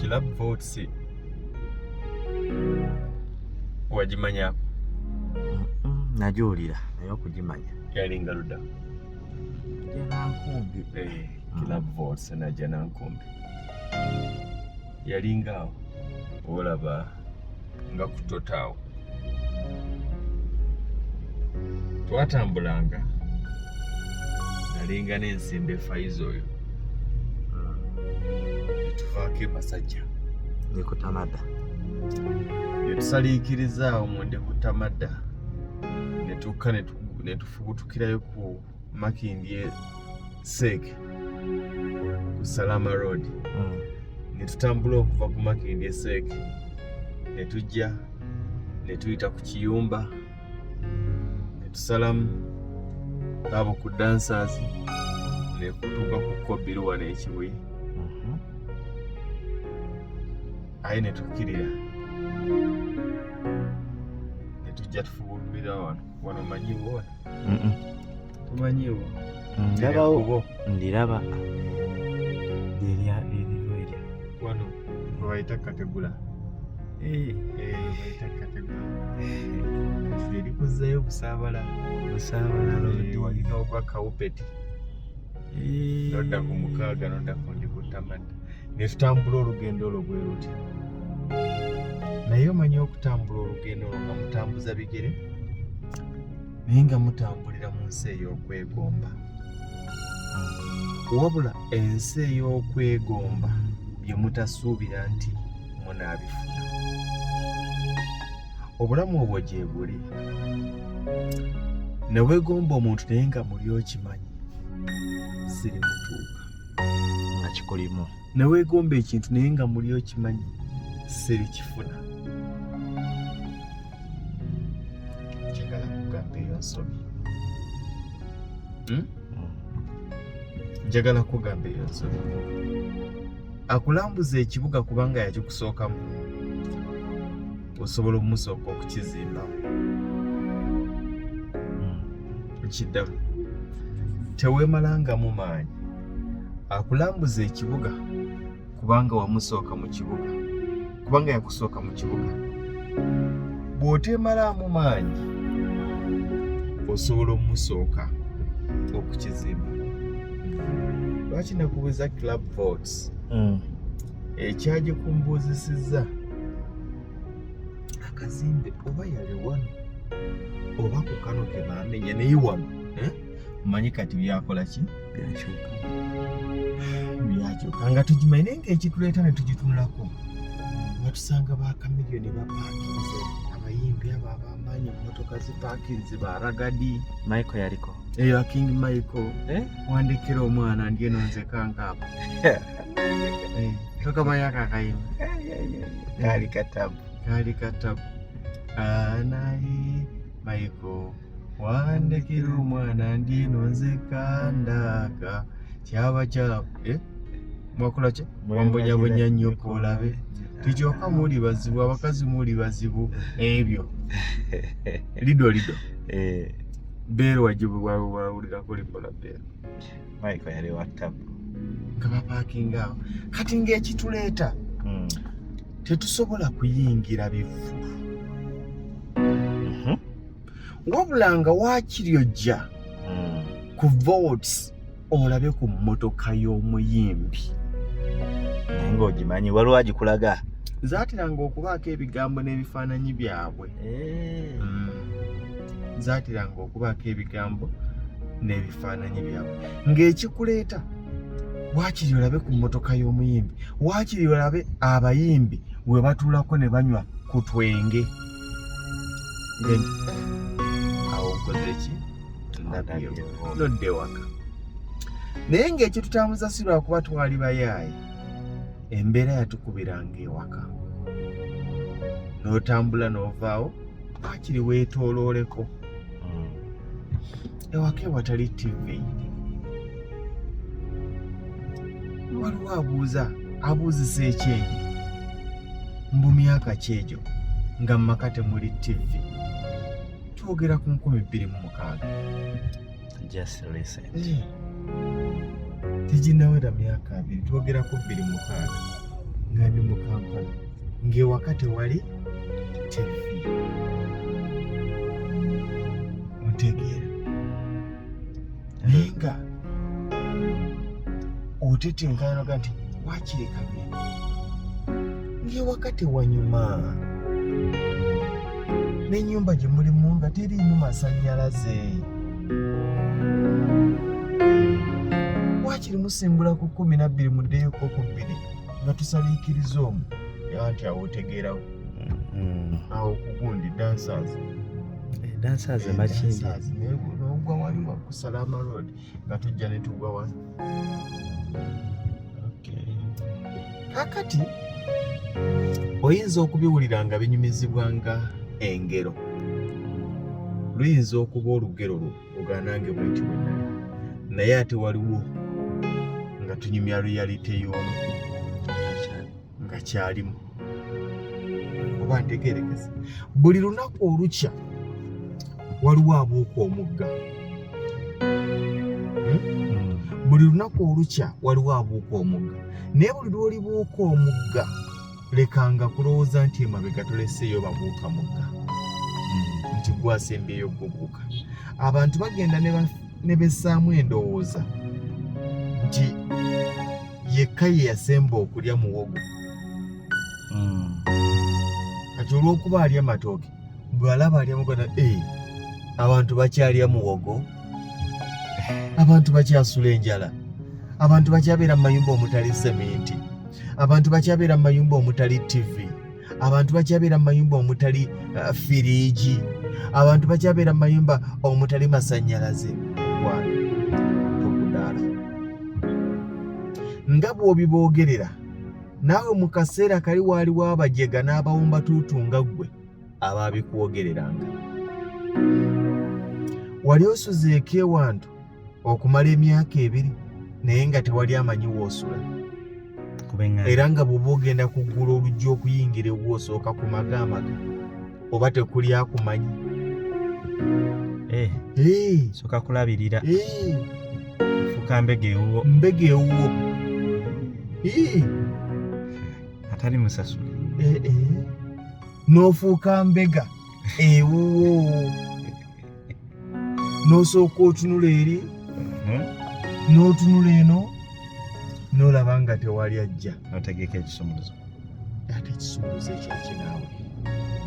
Club votes wagimanya? Nagiwulira naye okugimanya yalinga ludda Nankumbi. Club votes najja Nankumbi yalinga awo olaba nga kutotaawo twatambulanga nalinga n'ensimbe Faizo oyo netuvaako emasajja Nekutamada netusaliikiriza awo mu Ndekutamada netukka netufubutukirayo ku Makindye Seeke ku Salama Road netutambula okuva ku Makindye Seeke netujja netuyita ku Kiyumba netusalamu abo ku dancers nekutuuka ku Kobiru wano Ekibuye aye netukkirira netujja tufubulira wano manyiwo tumanyiwo ndabawo ndiraba erya wano lwayita Kategula lwayita Kategula erikuzeeyo busaabala walina ogwa Kawupeti nodda ku Mukaaga nodda ku Ndekutamada netutambula olugendo olwo bwe luti naye omanyi okutambula olugendo olwo nga mutambuza bigere naye nga mutambulira mu nsi ey'okwegomba wabula ensi ey'okwegomba bye mutasuubira nti munaabifuna obulamu obwo gye buli ne weegomba omuntu naye nga muli okimanyi sirimutuuka nga kikulimu ne weegomba ekintu naye nga muli okimanyi sirikifuna njagala kugamba eyo nsobi njagala kugamba eyo nsobi akulambuza ekibuga kubanga yakikusookamu osobola omusooka okukizimbamu nkiddamu teweemalangamu maanyi akulambuza ekibuga kubanga wamusooka mu kibuga kubanga yakusooka mu kibuga bw'oteemalaamu maanyi osobola omusooka okukizimba lwaki nakubuuza Club votes ekyagikumbuuzisizza akazimbe oba yali wano oba ku kano ke baamenya naye wano omanyi kati byakola ki byakyuka nga tugimanyi naye ngaekituleeta ne tugitunulako nga tusanga bakamiliyoni bapaakinze abayimbi abo abamaanyi emmotoka zipaakinze baragadi Michael yaliko eyo King Michael wandikira omwana ndyeno nze kankaabo tokamanyako akayimba kaali katabu anayi Michael wandikira omwana ndyeno nze kandaka kyaba kyabo mwakola ki wambonyabonya nnyoko olabe tikyoka muli bazibu abakazi muli bazibu ebyo lido beero wagibwawulirako lipola beero Michael yali watabu nga bapaakinga awo kati ng'ekituleeta tetusobola kuyingira bivu wabula nga waakiri ojja ku votes olabe ku mmotoka y'omuyimbi naye ng'ogimanyi waliwo agikulaga zaatiranga okubaako ebigambo n'ebifaananyi byabwe zaatiranga okubaako ebigambo n'ebifaananyi byabwe ng'ekikuleeta waakiri olabe ku mmotoka y'omuyimbi waakiri olabe abayimbi we batuulako ne banywa ku twenge awo nkoze ki nodde waka naye ng'ekyo tutambuza si lwakuba twali bayaaye embeera yatukubiranga ewaka n'otambula n'ovaawo waakiri weetoolooleko ewaka ewatali TV waliwo abuuzisa ekyejo mbu myaka kyegyo nga mmaka temuli TV twogera ku 2026 just recent teginawera myaka 2 twogera ku 2026 nga ndi mu Kampala ng'ewaka tewali TV. Otegeera naye nga otetenkanaga nti wakireka bino ng'ewaka tewanyuma n'ennyumba gye mulimu nga teriimu masannyalaze. Wakiri musimbula ku 12 muddeyoko ku 2 nga tusaliikiriza omu nti awo otegeerawo awo kugundi dancers makindi n'ogwa wali wakusala amalodi nga tujja ne tugwa wano. Kakati oyinza okubiwulira nga binyumizibwa nga engero, luyinza okuba olugero lwo oganange bwenti bwenali, naye ate waliwo nga tunyumya realite y'omu nga kyalimu. Oba ntegeerekese buli lunaku olukya waliwo abuuka omugga. Buli lunaku olukya waliwo abuuka omugga, naye buli lw'olibuuka omugga lekanga kulowooza nti emabega tuleseeyo babuuka mugga nti gwasembyeyo ggubuuka. Abantu bagenda ne bessaamu endowooza nti yekka ye yasemba okulya muwogo. Kati olw'okuba alya matooke bw'alaba alya muwogo abantu bakyalya muwogo, abantu bakyasula enjala, abantu bakyabeera mu mayumba omutali sementi, abantu bakyabeera mu mayumba omutali TV, abantu bakyabeera mu mayumba omutali firiigi, abantu bakyabeera mu mayumba omutali masannyalaze. Tokudaala nga bw'obiboogerera naawe mu kaseera kali waaliwo abajega n'abawumba tuutunga ggwe abaabikwogereranga. Wali osuzeeko ewantu okumala emyaka 2 naye nga tewali amanyi woosula, era nga bw'oba ogenda kuggula oluggi okuyingira ew'osooka ku magaamaga oba tekuli akumanyi. Soka kulabirira fuka mbega ewuwo atali musasula n'ofuuka mbega ewuwo n'osooka otunula eri n'otunula eno n'olaba nga tewali ajja n'otegeeka ekisumuluzo. Ate ekisumuluzo ekyakinaawe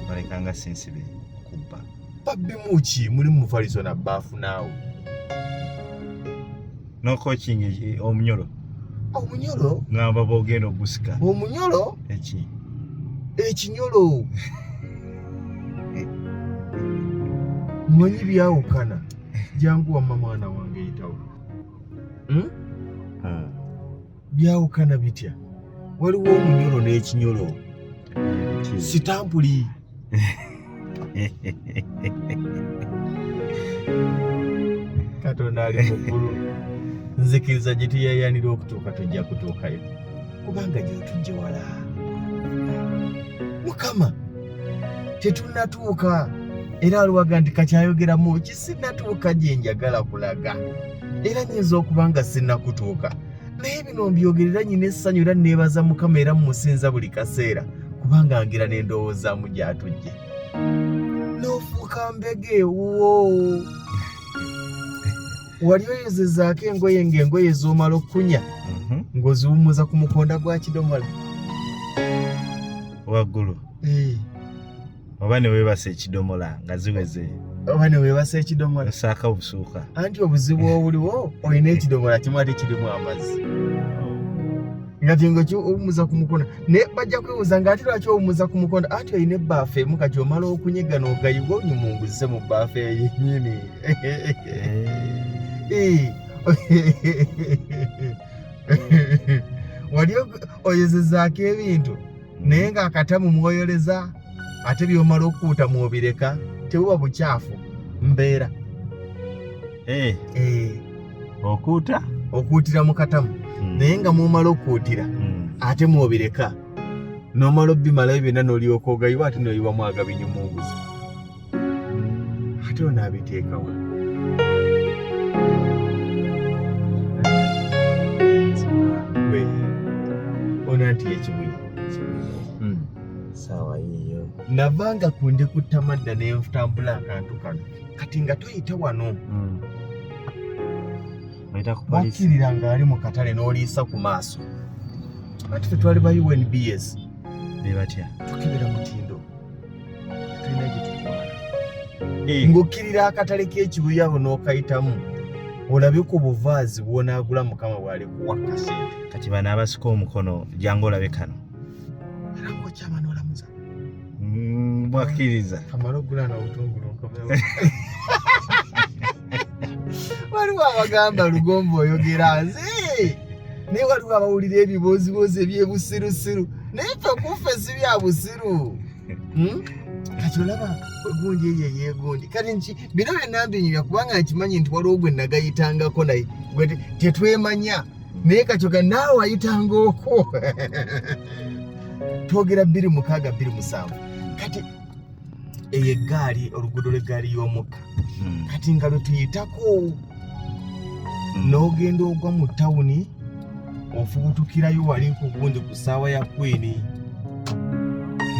balekanga sinsibe kubba babbimuki muli mu mufaliso na bbaafu naawe n'okokingi omunyolo ngamba boogenda ogusika omunyolo ekinyolo mmanyi byawukana. Jangu wamma mwana wange yitawo. Byawukana bitya? Waliwo omunyolo n'ekinyolo, sitampuli. Katonda ali mukulu, nzikiriza gye tuyayanira okutuuka tujja kutuukayo kubanga gy'otujje wala. Mukama tetunnatuuka, era aliwaga nti kakyayogeramu kisinatuuka gye njagala kulaga, era nyinza okuba nga sinnakutuuka, naye bino mbyogerera nyina essanyu era neebaza Mukama era mmusinza buli kaseera kubanga ngira n'endowoozaamu gy'atujje. N'ofuuka mbega ewuwo wali oyozezaako engoye ng'engoye z'omala okunya ng'oziwummuza ku mukonda gwa kidomola waggulu, oba ne weebasa ekidomola nga ziweze, oba ne weebasa ekidomola osaaka obusuuka. Anti obuzibu obuliwo olina ekidomola kimu ate kirimu amazzi nga tingo kiwummuza ku mukonda, naye bajja kwebuuza nga ate lwaki owummuza ku mukonda, anti olina ebbaafu emu kati omala okunyega n'ogayiwa onyumunguzise mu bbaafu eyo yennyini. Wali oyozezaako ebintu naye ng'akatamu mwoyoleza ate by'omala okukuuta mwobireka tebuba bukyafu mbeera. Okuutira mu katamu naye nga mwomala okuutira ate mwobireka n'omala obbimalayo byonna n'olyoka ogayiwa ate n'oyiwamu agabinyumunguza ate onaabiteekawa. Ona nti ekibuye sawa yiyo navanga kunde kutamadda ne ntambula akantu kano kati nga toyita wano wakkirira nga ali mu katale n'oliisa ku maaso ati ffe twali ba UNBS bebatya tukebera mutindo tulina gye tutwala ng'okkirira akatale k'ekibuya awo n'okayitamu olabe ku buvaazi bw'onaagula mukama bw'ali kuwa kasente kati bano abasika omukono jangu olabe kano era ng'okyama n'olamuza mwakkiriza kamala ogula n'obutungulu nkomewo waliwo abagamba lugomba oyogera nze naye waliwo abawulira ebiboozibozi ebyebusirusiru naye ffe kuffe si bya busiru kati olaba egundi eyo eyegundi kati nki bino byonna mbinyumya kubanga nkimanyi nti waliwo gwe nagayitangako naye tetwemanya naye katyoka naawe wayitanga okwo twogera 26 27 kati eyo eggaali oluguudo lw'eggaali y'omukka kati nga lwe tuyitako n'ogenda ogwa mu tawuni ofubutukirayo wali ku gundi ku ssaawa ya Queen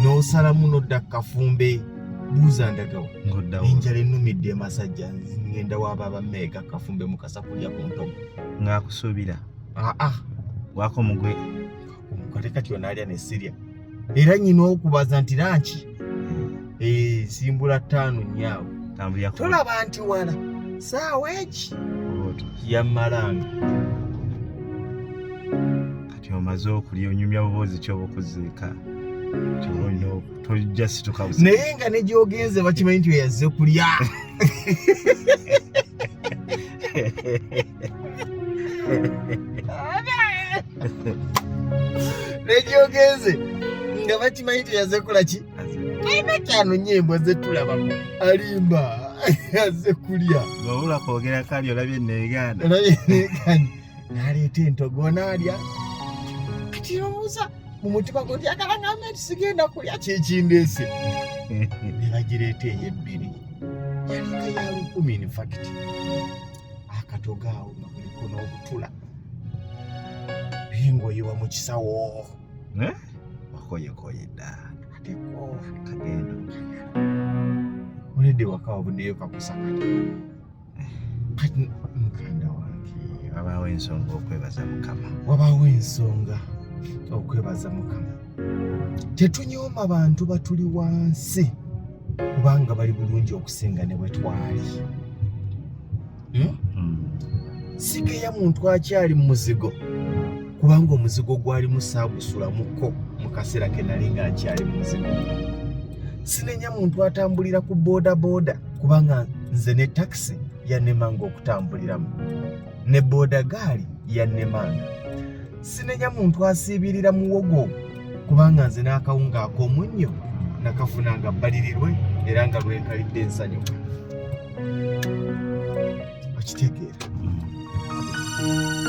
n'osalamu n'odda Kafumbe buuza ndagawa enjala ennumidde emasajja ngenda waaba abameega Kafumbe mukasa kulya ku ntomo ng'akusuubira wako mugwe kale kati onaalya ne sirya era nyina okubaza nti lanki simbula 5 nyaawo tolaba nti wala saawa eki yammalanga kati omaze okulya onyumya buboozi kyoba okuziika tojja situka busa naye nga ne gyogenze bakimanyi nti oyazze kulya ne gyogenze nga bakimanyi nti oyazze kola ki ayina kyano nyembo ze tulabako alimba azze kulya ng'obula kwogera kali olabye neeganda n'aleeta entogo n'alya kati omuuza mu mutima gwe ndyagala ngambe nti sigenda kulya kyekindeese ne bagireeta ey'ebbiri yalinga ya 10 in fact akatogo awo nga kuliko n'obutula bingoyiwa mu kisawo wakoyekoye dda ateko kagendo oledde waka wabuddeyo kakusakati kati mukanda wange wabaawo ensonga okwebaza mukama tetunyooma bantu batuli wansi kubanga bali bulungi okusinga ne bwe twali sigeya muntu akyali mu muzigo kubanga omuzigo gwali musaagusulamuko mu kaseera ke nali nga nkyali mu muzigo sinenya muntu atambulira ku boodabooda kubanga nze ne takisi yannemanga okutambuliramu ne booda gaali yannemanga sinenya muntu asiibirira muwogo kubanga nze n'akawunga ak'omunnyo nakafunanga bbalirirwe era nga lwenkalidde ensanyuka okitegeera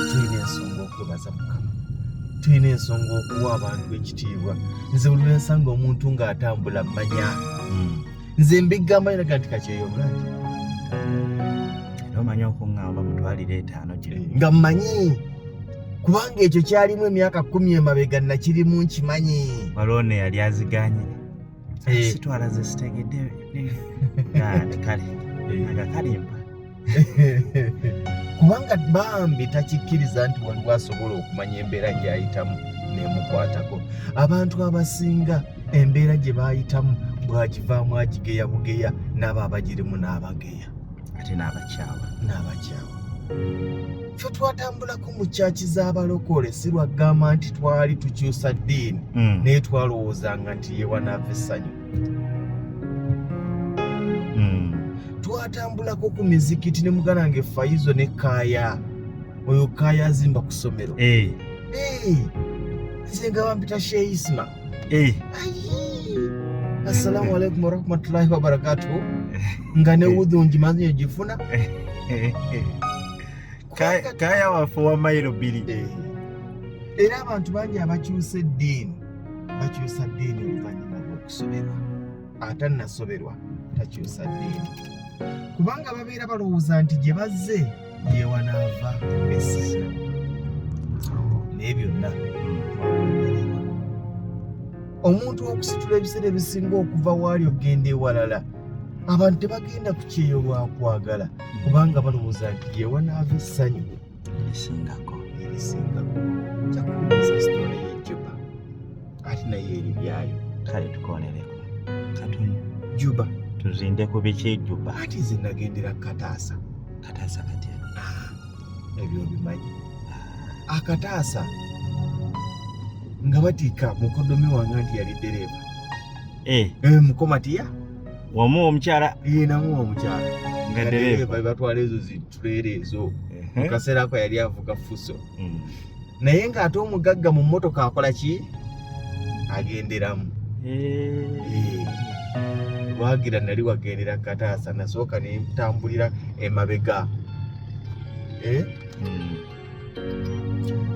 tulina ensonga okwebaza mukama tulina ensonga okuwa abantu ekitiibwa nze buli lwensanga omuntu ng'atambula mmanya nze mbigamba eraga nti kakyeyo bulungi era omanyi okuŋŋamba mutwalire 5 giri nga mmanyi kubanga ekyo kyalimu emyaka 10 emabega nakirimu nkimanyi waliwo ne yali aziganye sitwala ze sitegedde nti kale agakalimba kubanga bambi takikkiriza nti waliwo asobola okumanya embeera gy'ayitamu nemukwatako abantu abasinga embeera gye baayitamu bwagivaamu agigeya bugeya n'abo abagirimu n'abageya ate n'abakyawa ffe twatambulako mu kyaki z'abalokole si lwagamba nti twali tukyusa ddiini naye twalowoozanga nti ye wanaava essanyu twatambulako ku mizikiti ne muganda wange Faizo ne Kaaya oyo Kaaya azimba ku ssomero nze nga bampita Sheikh Isma assalamu alaikum warahmatullahi wabarakatuhu nga ne wudhu ngimanzi ogifuna Kaaya waffe wa mayiro 2 era abantu bangi abakyusa eddiini oluvannyuma lw'okusoberwa ate nasoberwa takyusa ddiini kubanga babeera balowooza nti gye bazze ye wanaava esi naye byonna omuntu okusitula ebiseera ebisinga okuva waali ogenda ewalala abantu tebagenda ku kyeyo lwakwagala kubanga balowooza nti yewanaava essanyu Erisingako. kyakubuuza sitole y'ejjuba ate naye eri byayo Kale tukonereko. Katono. juba Tuzinde ku biki Juba. ate nze nagendera kataasa Kataasa katya. ebyo bimanyi akataasa nga batika mukodomi wange nti yali ddereeva mukomatiya Wamu omukyala yenamu omukyala nga ddereeva. batwala ezo zituleera ezo mu kaseera ako yali avuga fuso naye ng'ate omugagga mu mmotoka akola ki agenderamu lwagira nali wagendera kataasa nasooka nentambulira emabega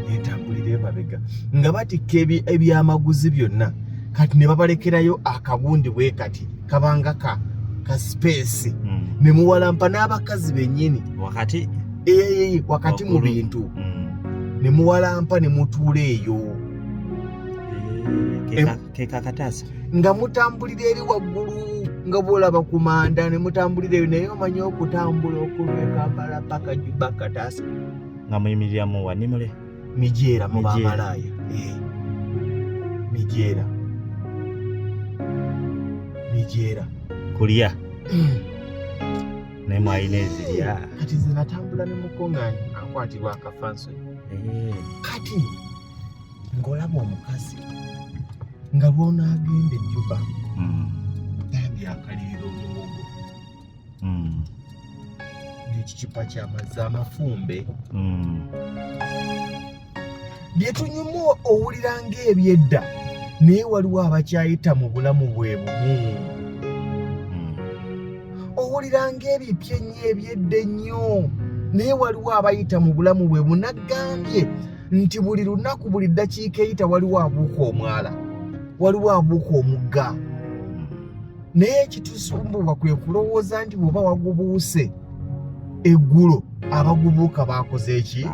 nentambulira emabega nga batikka ebyamaguzi byonna kati ne babalekerayo akagundi bwe kati kabanga ka space ne muwalampa n'abakazi bennyini wakati mu bintu ne muwalampa ne mutuula eyo Kekakataasa nga mutambulira eri waggulu nga bwolaba ku manda ne mutambulira eyo naye omanyi okutambula okulwekambala paka Juba Kataasa nga muyimirira mu Wanimule mijeera mu bamalaaya mijeera kulya ne mwalina ezirya kati nze natambula ne mukoŋŋaanyi akwatirwa akafansoni kati ng'olaba omukazi nga lwonaagenda ejjuba byakalirira omuwogo n'ekicupa ky'amazzi amafumbe bye tunyuma owulira ng'ebyedda naye waliwo abakyayita mu bulamu bwe bumu owulira ng'ebipya ennyo ebyedda ennyo naye waliwo abayita mu bulamu bwe bunaggambye nti buli lunaku buli ddakiika eyita waliwo abuuka omwala waliwo abuuka omugga naye ekitusumbuwa kwe kulowooza nti bw'oba wagubuuse eggulo abagubuuka baakoze eki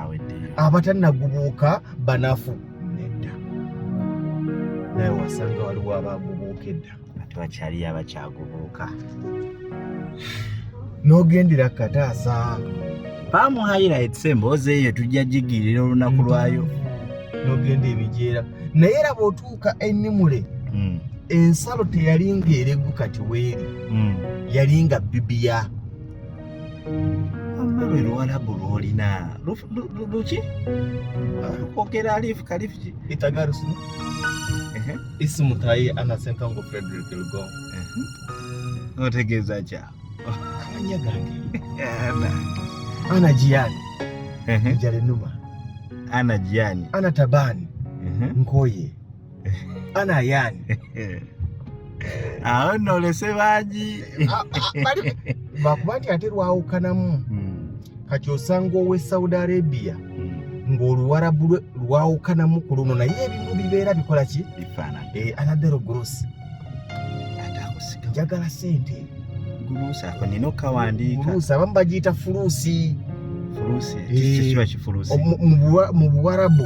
abatannagubuuka banafu nedda naye wasanga waliwo abagubuuka edda ate wakyaliyo abakyagubuuka n'ogendera Kataasa bamuhayira emboozi eyo tujja gigirira olunaku lwayo n'ogenda emijeera naye era bw'otuuka ennimule ensalo teyalinga eregu kati weeri yalinga bibiya lwe luwalabu lwolina luki kwogera alifu kalifu ki itagarusunu isimu tayi ana senkango Frederick Lugo otegeeza kya amanya gange ana jiani jalenuma ana jiani ana tabani nkoye ana yani awo nolese bangi bakuba nti ate lwawukanamu kati osanga owe Saudi Arabia ng'oluwarabu lwawukanamu ku luno naye ebimu bibeera bikola ki anaddero gurusi njagala sente gurusi ako nina okawandiika gurusi abamu bagiyita fuluusi kiba kifuluusi mu buwarabu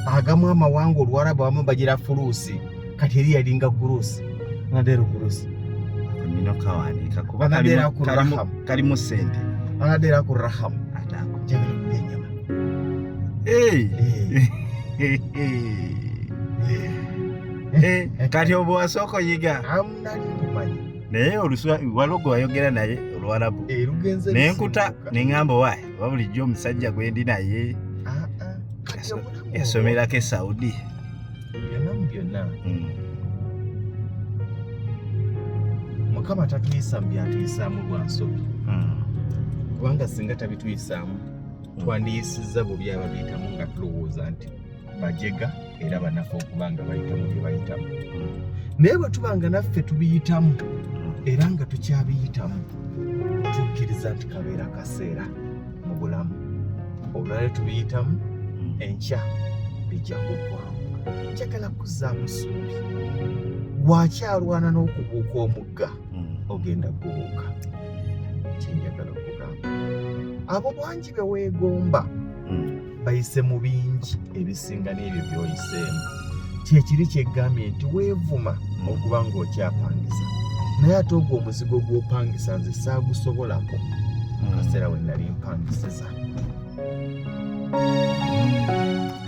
agamu amawanga oluwarabu abamu bagira fuluusi kati eri yalinga gurusi anaddero gurusi nina okawandiika kuba anaddera ku rahamu kalimu sente anaddera ku rahamu atako njagala kulya ennyama kati obwo wasooka oyiga amunali mumanyi naye waliwo gwe wayogera naye oluwarabu nenkuta neŋŋamba waayi oba bulijjo omusajja gwe ndi naye yasomerako e Saudi byonna Mukama tatuyisa mu byatuyisaamu lwa nsobi kubanga singa tabituyisaamu twandiyisizza bubi ababiyitamu nga tulowooza nti bajega era banafu okuba nga bayitamu bye bayitamu naye bwe tuba nga naffe tubiyitamu era nga tukyabiyitamu tukkiriza nti kabeera kaseera mu bulamu olwale tubiyitamu enkya bijja kuggwamu njagala kuzzaamu ssuubi bwakyalwana n'okubuuka omugga ogenda kubuuka kyenjagala okugamba abo bwangi be weegomba bayise mu bingi ebisinga n'ebyo by'oyiseemu kyekiri kyegambye nti weevuma okuba ng'okyapangisa naye ate ogwo omuzigo gw'opangisa nze saagusobolako kaseera we nali mpangisiza.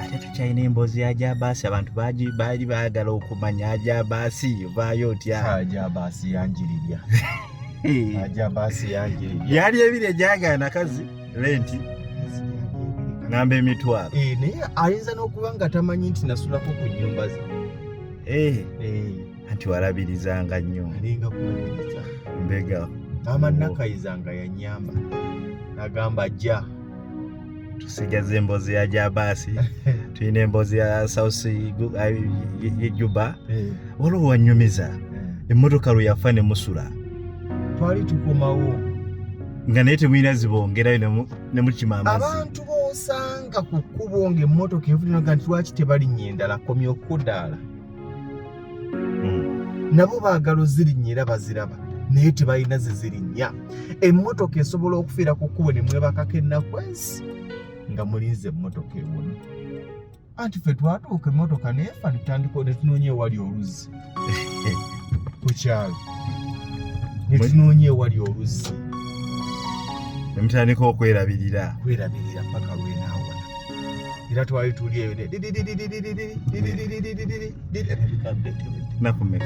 Ate tukyalina emboozi ya jabaasi abantu baali baagala okumanya ajabaasi ovaayo otya. Ajabaasi yanjirirya. Ajabaasi yanjirirya. Yali ebire gyagaana kazi lenti ngamba emitwalo. Naye ayinza n'okuba nga tamanyi nti nasulako ku nnyumba ze. Anti walabirizanga nnyo. Alinga kulabiriza. Mbega. Maama Nakayizanga yannyamba. Nagamba ajja. Tusigaze emboozi ya jabaasi. Tulina emboozi ya asoose Juba. Waliwo wannyumiza. Emmotoka lwe yafa ne musula. Twali tukomawo. Nga naye temulina zibongerayo ne mukima amazzi. Abantu b'osanga ku kkubo ng'emmotoka evulinoga nti lwaki tebalinnya endala komya okudaala. Nabo baagala ozirinya era baziraba naye tebalina ze zirinnya. Emmotoka esobola okufiira ku kkubo ne mwebakako ennaku ensi nga mulinze emmotoka ewona. Anti ffe twatuuka emmotoka neefa ne tutandika ne tunoonya ewali oluzzi ku kyalo ne tunoonya ewali oluzzi ne mutandika okwerabirira paka lwenaawona era twali tuli eyo nakumeka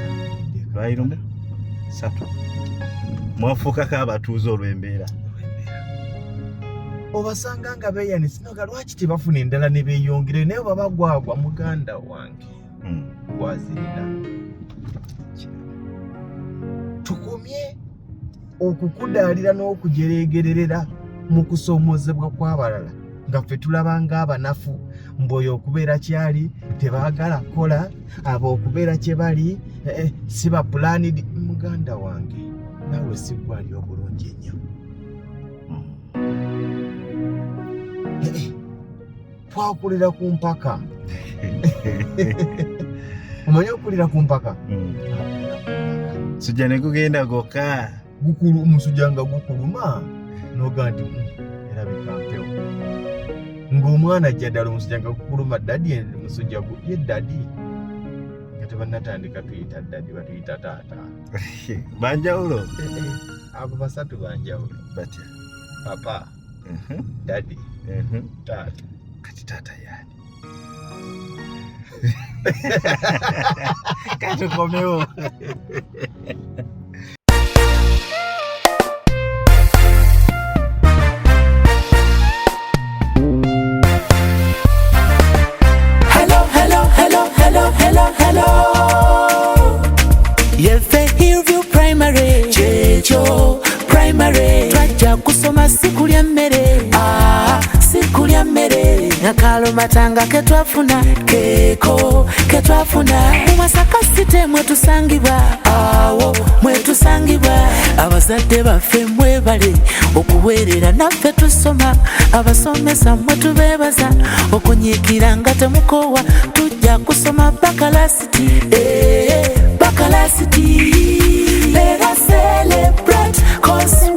lwali lumu 3 mwafuukako abatuuze olw'embeera. Obasanga nga beeyanise noga lwaki tebafuna endala ne beeyongerayo naye baba gwagwa muganda wange gwazirina. Tukumye okukudaalira n'okujereegererera mu kusoomozebwa kw'abalala nga ffe tulaba ng'abanafu mb'oyo okubeera kyali tebaagala kukola abo okubeera kye bali si ba pulaanidi. Muganda wange naawe si gwali obulungi ennyo. Twakulira ku mpaka. Omanyi okulira ku mpaka? Sujja ne gugenda gokka. Omusujja nga gukuluma noga nti erabika mpewo. Ng'omwana ajja ddala omusujja nga gukuluma dadi omusujja ye dadi. Nga tebannatandika tuyita dadi batuyita taata. Banjawulo? Abo basatu banjawulo. Batya? Papa, dadi, taata. Kati taata yani. Kati komewo. Hillview Primary, Checho Primary. Twajja kusoma sikulya mmere, sikulya mmere. Nakalo matanga ketwafuna, keko ketwafuna. Mumasaka site mwetusangibwa, awo mwetusangibwa. Abazadde baffe mwebale okuweerera naffe tusoma. Abasomesa mwetubeebaza okunyiikira nga temukoowa. Tujja kusoma bakalasiti, bakalasiti. Let us celebrate 'cause